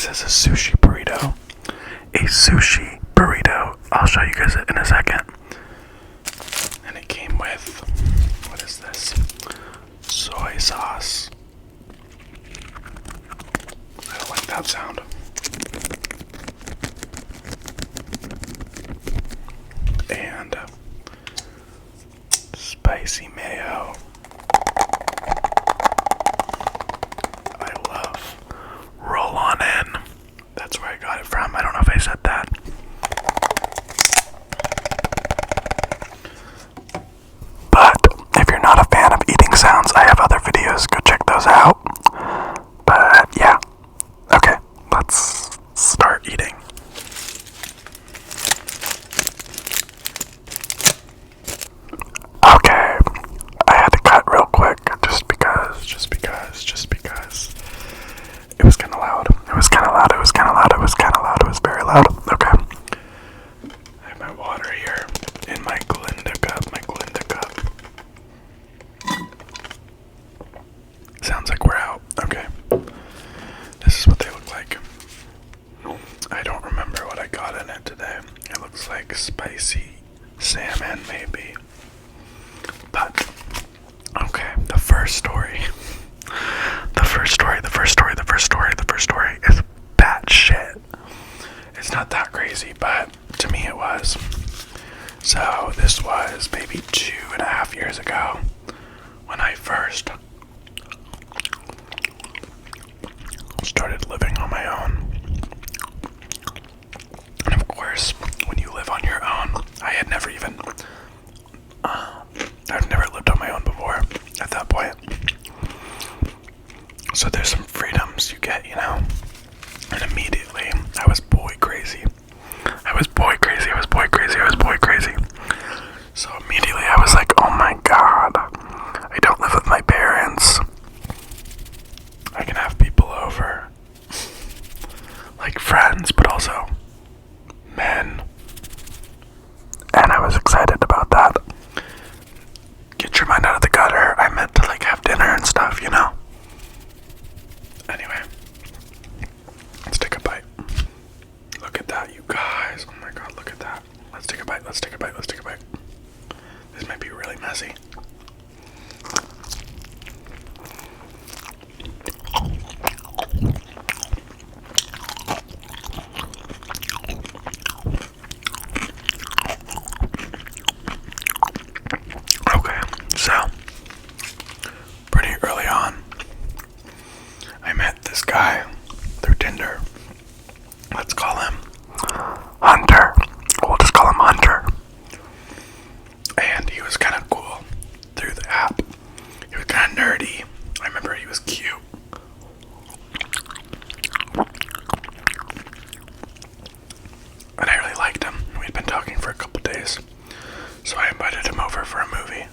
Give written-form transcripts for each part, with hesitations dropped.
This is a sushi burrito. A sushi burrito. I'll show you guys it in a second. And it came with, what is this? Soy sauce. I don't like that sound. And spicy mayo. I love roll on in. That's where I got it from. I don't know if I said that. But if you're not a fan of eating sounds, I have other videos. Go check those out. But yeah. Okay, let's start eating. Okay, I had to cut real quick just because it was kind of loud. It was very loud. Okay. I have my water here in my Glinda cup. Sounds like we're out. Okay. This is what they look like. I don't remember what I got in it today. It looks like spicy salmon, maybe. But, okay, the first story is batshit. It's not that crazy, but to me it was. So, this was maybe 2.5 years ago when I first started living on my own. And of course, when you live on your own, I've never lived on my own before at that point. So there's some freedoms you get, you know? And immediately, I was boy crazy. So immediately I was like, oh my god, I don't live with my parents. I can have people over. Like friends, but also men. And I was excited about that. Get your mind out of the gutter. I meant to like have dinner and stuff, you know? Anyway. Let's take a bite. Look at that, you guys. Oh my god, look at that. Let's take a bite. This might be really messy. Okay, so pretty early on, I met this guy through Tinder. Let's call him Hunter. We'll just call him Hunter. And he was kind of cool through the app. He was kind of nerdy. I remember he was cute. And I really liked him. We'd been talking for a couple days. So I invited him over for a movie.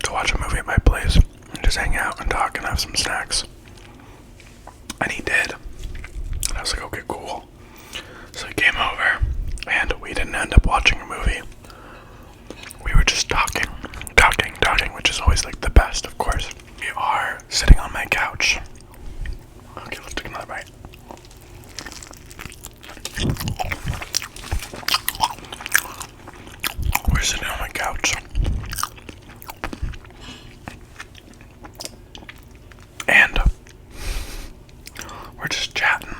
To watch a movie at my place. And just hang out and talk and have some snacks. And he did. And I was like, okay, cool. So he came over. And we didn't end up watching a movie. We were just talking, which is always like the best, of course. We are sitting on my couch. Okay, let's take another bite. We're sitting on my couch. And we're just chatting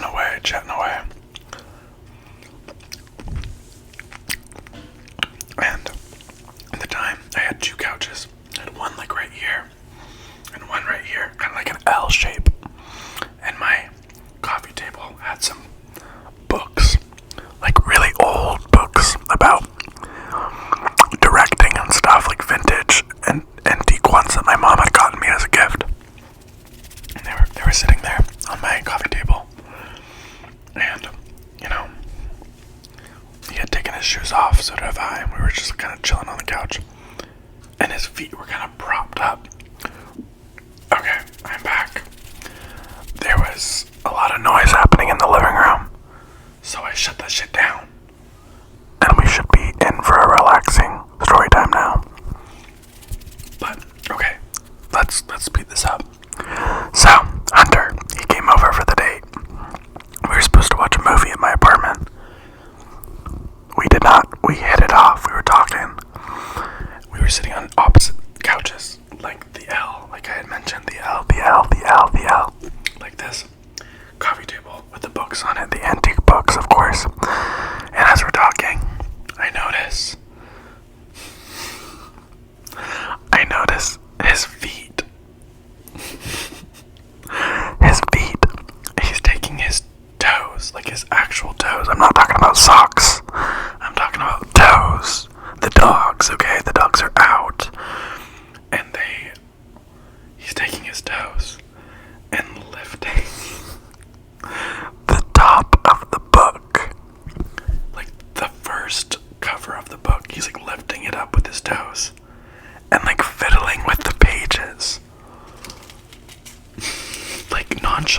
away. And at the time, I had two couches. I had one like right here, and one right here, kind of like an L shape. And my coffee table had some books, like really old books about directing and stuff, like vintage and antique ones that my mom had gotten me as a gift. And they were sitting there on my coffee table. And, you know, he had taken his shoes off, so did I, and we were just kind of chilling on the couch. And his feet were kind of propped up. Okay, I'm back. There was a lot of noise happening in the living room, so I shut that shit down. And we should be in for a relaxing story time now. But, okay, let's speed this up. So, Hunter, he came over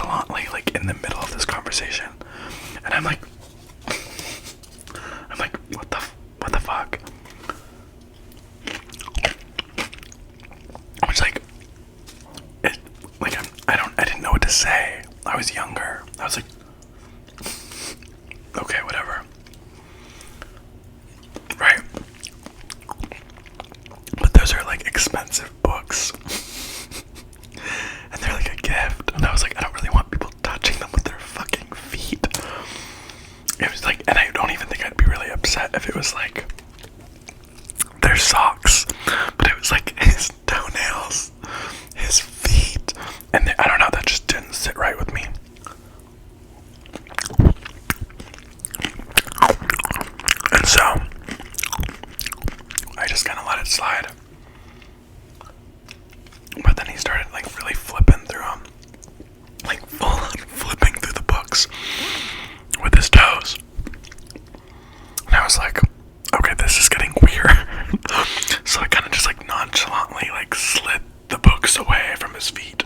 nonchalantly, like, in the middle of this conversation. And I'm like, what the fuck? I was like, I didn't know what to say. I was younger. I was like, okay, whatever. Right? But those are like expensive books. And they're like a gift. And I was like, I don't really want people touching them with their fucking feet. It was like, and I don't even think I'd be really upset if it was like their socks. But it was like his toenails, his feet. And I don't know, that just didn't sit right with me. And so I just kind of let it slide. But then he started like really flipping through them. Like full on flipping through the books with his toes. And I was like, okay, this is getting weird. So I kind of just like nonchalantly like slid the books away from his feet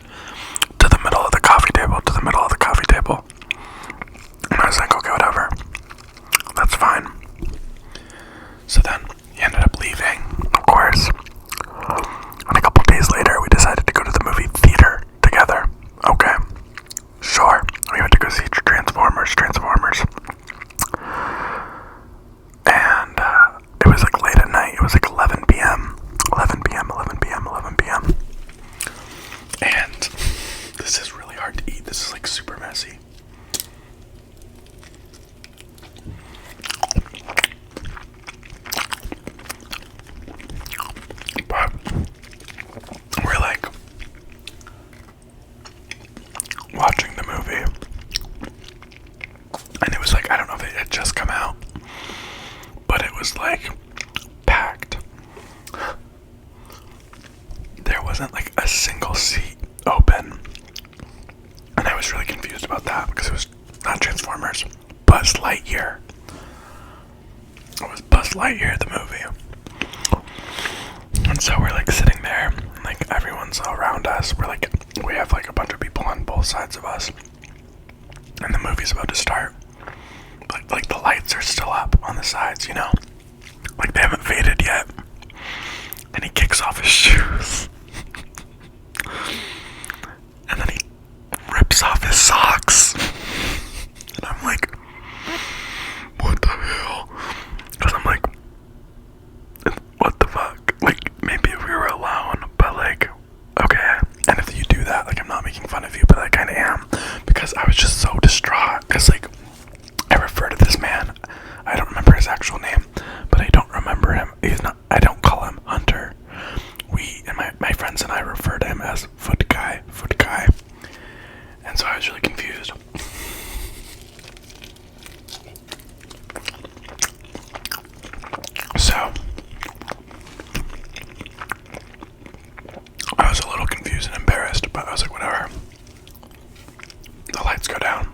to the middle of the coffee table, And I was like, okay, whatever. That's fine. So then he ended up leaving, of course. And a couple days later, we decided to go to the movie theater together. Okay, sure. We went to go see Transformers. And it was like late at night. It was like 11 p.m. And this is really hard to eat. This is like super messy. But we're like watching the movie. And it was like, I don't know if it had just come out, but it was like packed. There wasn't like a single seat open. And I was really confused about that because it was not Transformers, Buzz Lightyear. It was Buzz Lightyear, the movie. And so we're like sitting there, and like everyone's around us. We have like a bunch of people on both sides of us. And the movie's about to start. But like the lights are still up on the sides, you know? Like they haven't faded yet. And he kicks off his shoes. And then he rips off his socks. And I'm like, what the hell? Because I'm like, what the fuck? Like, maybe if we were alone, but like, okay. And if you do that, like, I'm not making fun of you, but I kind of am. Because I was just so distraught. Because like, I refer to this man, I don't remember his actual name, but I don't remember him. I don't call him Hunter. My friends and I refer to him as Foot Guy. And so I was really confused. So I was a little confused and embarrassed, but I was like, whatever. The lights go down.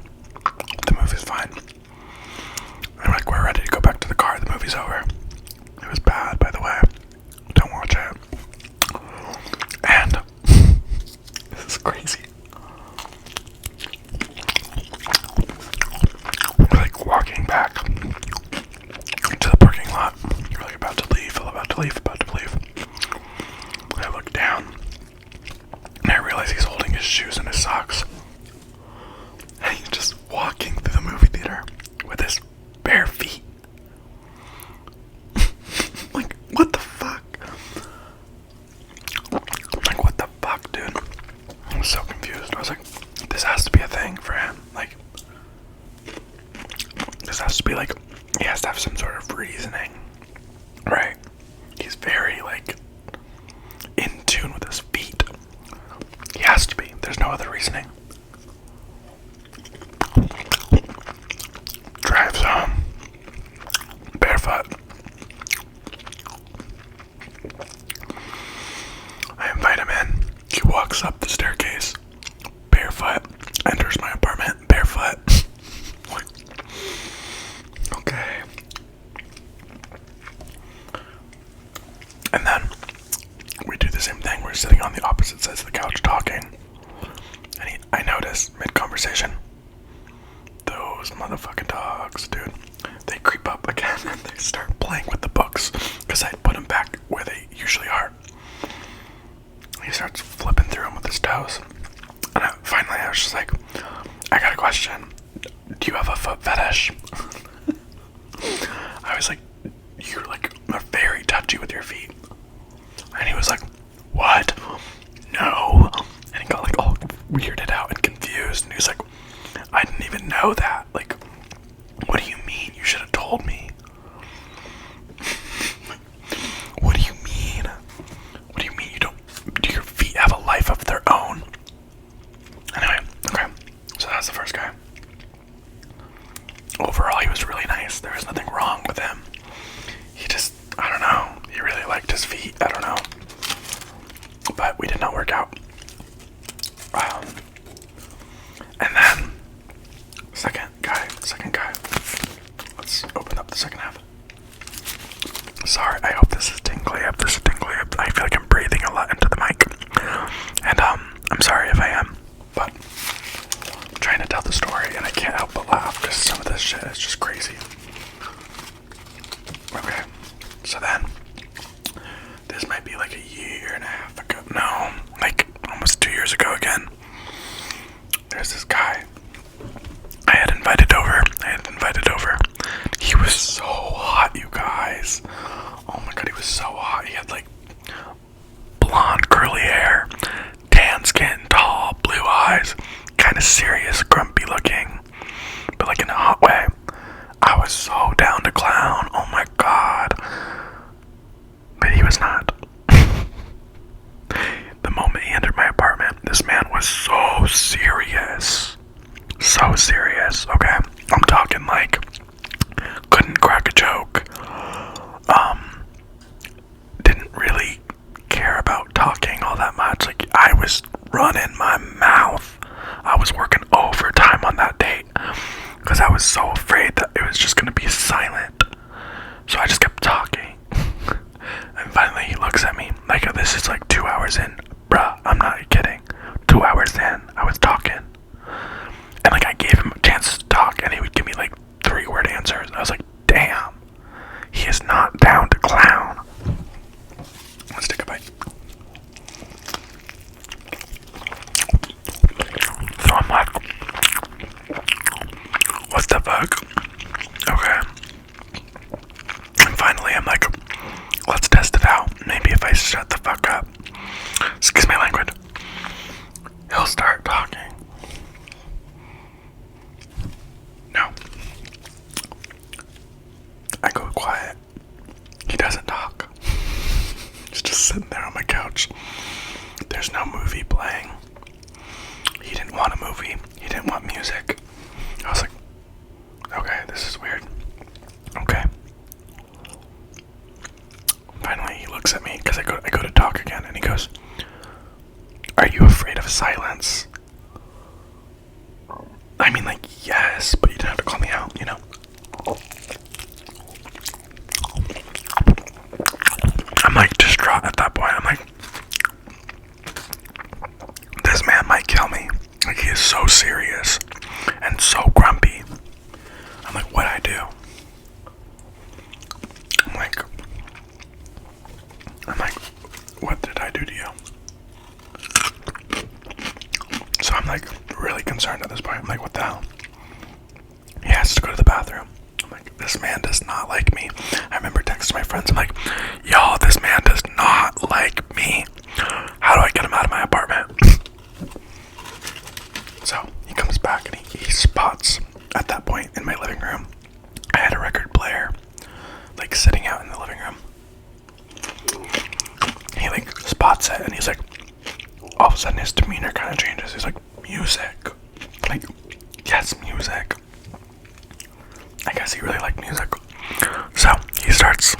The movie's fine. And we're ready to go back to the car. The movie's over. It was bad, by the way. Don't watch it. And this is crazy. We're like walking back to the parking lot. We're like about to leave. I look down and I realize he's holding his shoes and his socks. And he's just walking through the movie theater with his bare feet. Like, what the fuck? Like, what the fuck, dude? I was so confused. I was like, this has to be a thing for him. Like, this has to be like, he has to have some sort of reasoning. Right? He's very, like, in tune with his feet. He has to be. There's no other reasoning. Drives home. Barefoot. I invite him in. He walks up the staircase. Barefoot. Enters my apartment. Barefoot. Okay. conversation. Those motherfucking dogs, dude. They creep up again and they start playing with the books because I put them back where they usually are. He starts flipping through them with his toes. And finally I was just like, I got a question. Do you have a foot fetish? I was like, you're like very touchy with your feet. And he was like, what? No. And he got like all weirded out and confused. And he was like, I didn't even know that. Like, what do you mean? You should have told me. What do you mean? What do you mean you don't? Do your feet have a life of their own? Anyway, okay. So that's the first guy. Overall, he was really nice. There was nothing wrong with him. He just, I don't know. He really liked his feet. I don't know. But we did not work out. And then, second guy. Let's open up the second half. Sorry, I hope this is tingly. I feel like I'm breathing a lot into the mic. And I'm sorry if I am. But I'm trying to tell the story and I can't help but laugh because some of this shit is just crazy. Okay, so then, this might be like a year and a half ago. No, like almost 2 years ago again. There's this guy I had invited over. He was so hot, you guys. Oh my god, he was so hot. He had like blonde curly hair, tan skin, tall, blue eyes, kind of serious, grumpy looking, but like in a hot way. I was so down to clown. Oh my god. But he was not. The moment he entered my apartment, this man was so serious. So serious, okay? I'm talking like, couldn't crack a joke. Didn't really care about talking all that much. Like, I was running my mouth. I was working overtime on that date because I was so afraid that it was just gonna be silent. So I just kept talking. And finally he looks at me like, this is like 2 hours in. Bruh, I'm not kidding. 2 hours in, I was talking. And like I gave him a chance to talk and he would give me like 3-word answers. I was like, damn, he is not down to clown. Let's take a bite. So I'm like, what the fuck? Okay. And finally I'm like, let's test it out. Maybe if I shut the fuck up, excuse my language, he'll start talking. No. I go quiet. He doesn't talk. He's just sitting there on my couch. There's no movie playing. He didn't want a movie. He didn't want music. I was like, okay, this is weird. Okay. Finally, he looks at me because I go to talk again, and he goes, "Are you afraid of silence?" I mean, like, yes, but you didn't have to call me out, you know? I'm like distraught at that point. I'm like, this man might kill me. Like, he is so serious and so grumpy. I'm like, what'd I do? I'm like, what did I do to you? So I'm like really concerned at this point. I'm like, what the hell? He has to go to the bathroom. I'm like, this man does not like me. I remember texting my friends. I'm like, y'all, this man does not like me. How do I get him out of my apartment? So he comes back and he spots at that point in my living room. I had a record player like sitting out in the living room. He like spots it and he's like, all of a sudden his demeanor kind of changes. He's like, music. Like, yes, music. I guess he really liked music. So he starts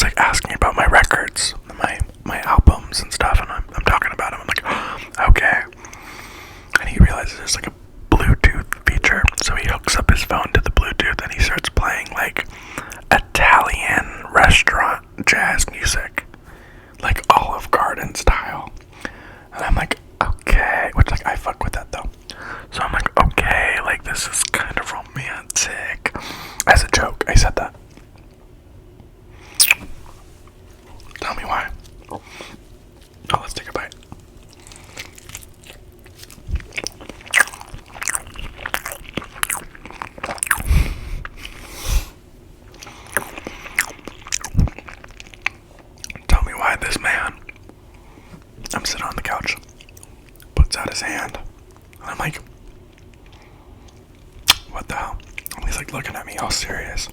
like asking about my records, my albums and stuff, and I'm talking about them. I'm like, okay. And he realizes there's like a Bluetooth feature, so he hooks up his phone to the Bluetooth and he starts playing like Italian restaurant jazz music, like Olive Garden style. And I'm like, okay, which like I fuck with that though. And I'm like, what the hell? And he's like looking at me all serious.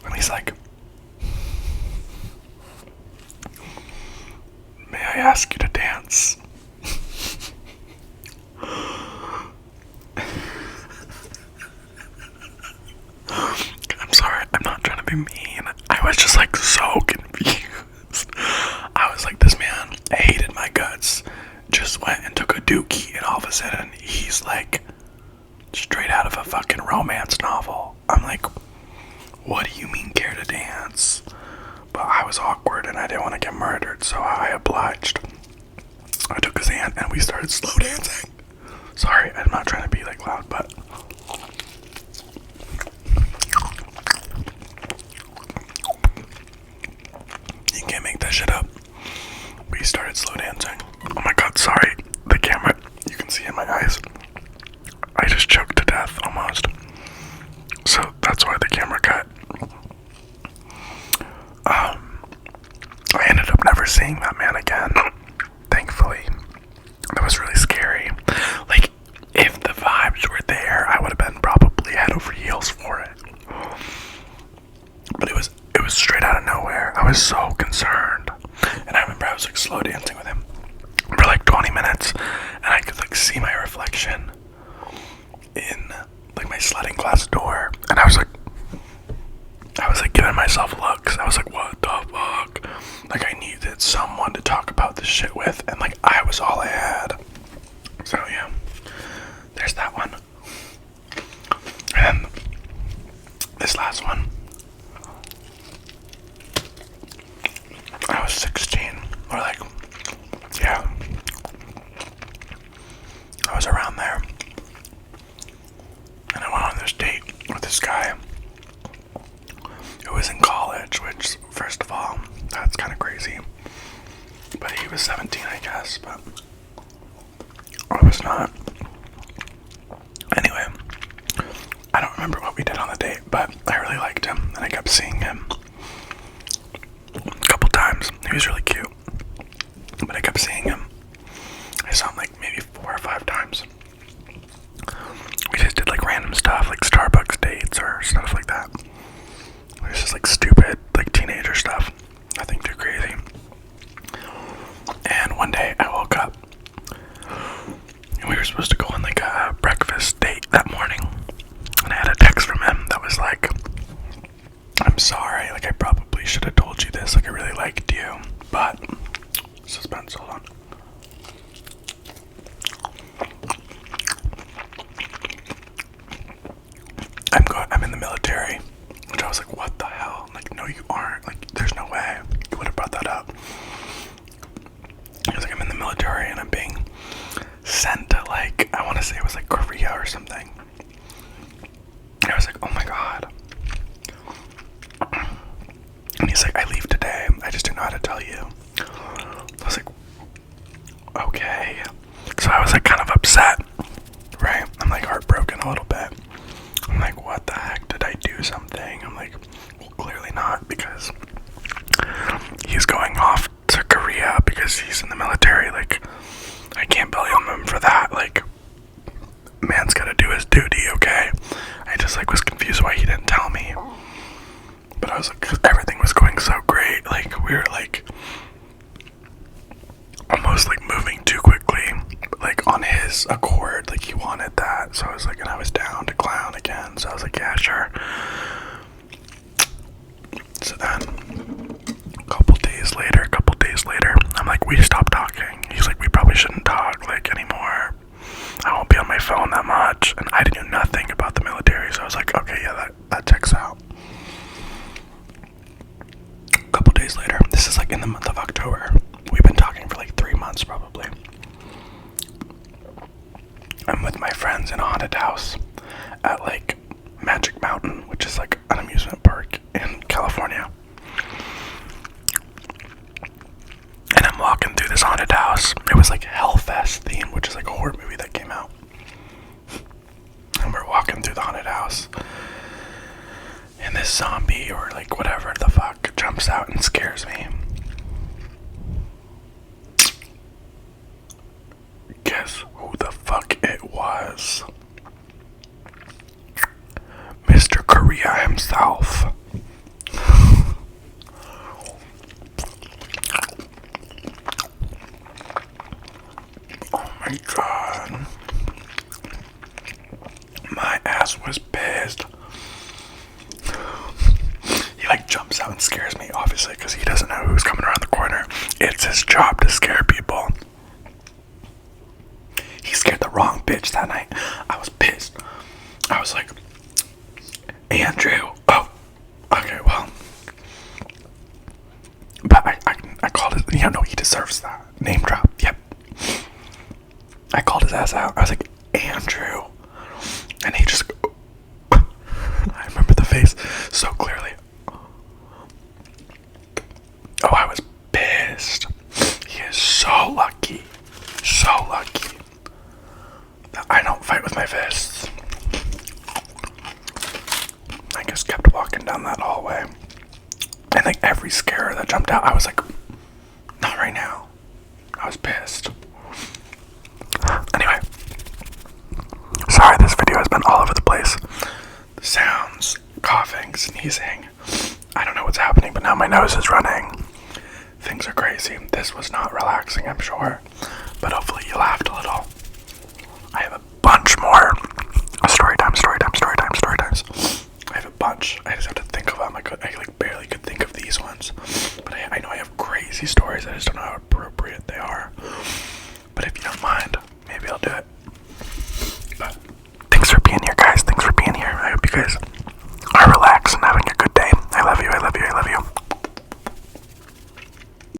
And he's like, may I ask you to dance? I'm sorry, I'm not trying to be mean. I was just like so confused. I was like, this man hated my guts, just went and took a dookie, and all of a sudden he's like straight out of a fucking romance novel. I'm like, what do you mean care to dance? But I was awkward and I didn't want to get murdered, so I obliged. I took his hand and we started slow dancing. Sorry, I'm not trying to be like loud, but you can't make that shit up. We started slow dancing. Oh my god, sorry. The camera, you can see in my eyes. I just choked to death almost. So that's why the camera cut. I ended up never seeing that man again. Thankfully. That was really scary. Like, if the vibes were there, I would have been probably head over heels for it. But it was straight out of nowhere. I was so concerned. And I remember I was like slow dancing with him for like 20 minutes. And I could like see my reflection in like my sliding glass door. And I was like giving myself looks. I was like, what the fuck? Like I needed someone to talk about this shit with. And like I was all I had. So yeah, there's that one. And then this last one, I was 16, or like, yeah, I was around there, and I went on this date with this guy who was in college, which, first of all, that's kind of crazy, but he was 17, I guess, but I was not. Anyway, I don't remember what we did on the date, but I really liked him, and I kept seeing him a couple times. He was really cute, but I kept seeing him. I saw him like maybe 4 or 5 times. We just did like random stuff, like Starbucks dates or stuff like that. It was just like stupid, like teenager stuff. Nothing too crazy. And one day I woke up and we were supposed to go on like a breakfast date that morning. And I had a text from him that was like, I'm sorry, like I probably should have told you this, like I really liked you, but suspense, hold on. I'm in the military, which I was like, what the hell? Like, no you aren't, like there's no way you would have brought that up. I was like, I'm in the military and I'm being sent to like, I want to say it was like Korea or something. I was like, oh my god. And he's like, I leave today, I just didn't know how to tell you. I was like, okay. So I was like kind of upset, right? I'm like heartbroken a little bit. I'm like, what the heck, did I do something? I'm like, well, clearly not, because he's going off to Korea because he's in the military. Like, I can't blame him for that. Like, man's gotta do his duty, okay? I just like was confused why he didn't tell me. But I was like, 'cause everything was going so great. Like, we were like almost like moving too quickly, like on his accord, like he wanted that. So I was like, and I was down to clown again, so I was like, yeah, sure. So then a couple days later, I'm like, we stopped talking. He's like, we probably shouldn't talk like anymore, I won't be on my phone that much. And I didn't know nothing about the military, so I was like, okay, yeah, that checks out. A couple days later, this is like in the month of October, we've been talking for like 3 months probably. I'm with my friends in a haunted house at like Magic Mountain, which is like an amusement park in California. And I'm walking through this haunted house. It was like Hellfest themed, which is like a horror movie that came out. And we're walking through the haunted house, and this zombie or like whatever the fuck jumps out and scares me. Guess who the fuck it surprised. He like jumps out and scares me, obviously, because he doesn't know who's coming around the corner. It's his job to scare people. He scared the wrong bitch that night. I was pissed. I was like, Andrew. Oh, okay, well. But I called it, he deserves that. Name drop, yep. I called his ass out. I was like, Andrew. And he just, I remember the face so clearly. Oh, I was pissed. He is so lucky. So lucky that I don't fight with my fists. I just kept walking down that hallway. And like every scarer that jumped out, I was like, not right now. I was pissed. Anyway. Sorry, this video has been all over the place. The sounds, coughing, sneezing. I don't know what's happening, but now my nose is running. Things are crazy. This was not relaxing, I'm sure. But hopefully you laughed a little. I have a bunch more story times. I have a bunch. I just have to think of them. I like barely could think of these ones. But I know I have crazy stories. I just don't know how appropriate they are. But if you don't mind, maybe I'll do it. But thanks for being here, guys. Thanks for being here. I hope you guys